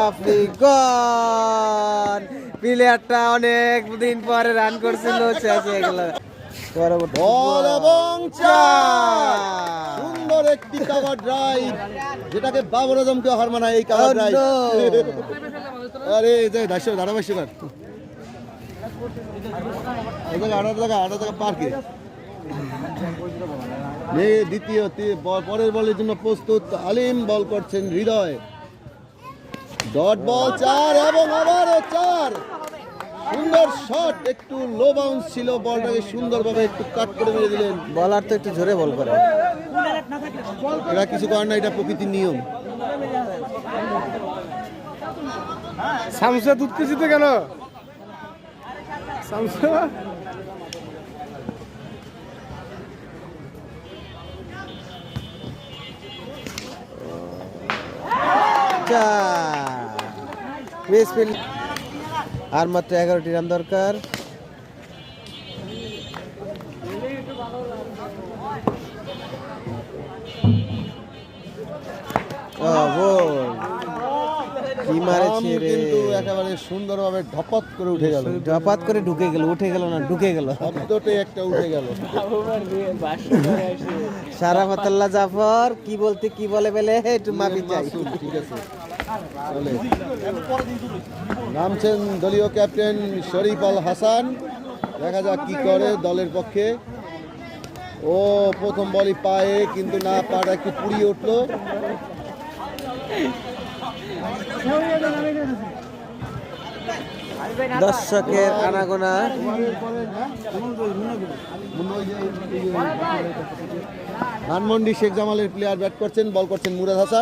বাপরে গন প্লেয়ারটা অনেক দিন পরে রান করছিল শেষ হয়ে গেল বল এবং চার সুন্দর একটি কভার ড্রাইভ যেটাকে বাবর আজমকে হার মানায় এই কভার ড্রাইভ আরে যাই ধারাভাষ্য কর আড়া পার্কে দ্বিতীয় পরের বলের জন্য প্রস্তুত আলিম বল করছেন হৃদয় ডট বল চার এবং আবারও চার সুন্দর শট একটু লো বাউন্স ছিল বলটাকে সুন্দরভাবে একটু কাট করে মেরে দিলেন বলার তো একটু জোরে বল করে এটা কিছু করে না এটা প্রকৃতির নিয়ম সামসা দুধ কেজিতে কেন সামসা আর মাত্র 11টি রান দরকার কি মারেছে রে কিন্তু একেবারে সুন্দরভাবে ঢপাত করে উঠে গেল ঢপাত করে ঢুকে গেল উঠে গেল না ঢুকে গেল শব্দটাই একটা উঠে গেল সারাফাতাল্লাহ জাফর কি বলতে কি বলে বলে একটু মাফি চাই ঠিক আছে চলে নামছেন দলীয় ক্যাপ্টেন শরীফ আল হাসান দেখা যাক কি করে দলের পক্ষে ও প্রথম বলই পায়ে কিন্তু না পাটা একটু পুড়িয়ে উঠলো দর্শকের আনাগোনা ধানমন্ডি শেখ জামালের প্লেয়ার ব্যাট করছেন বল করছেন মুরাদ হাসান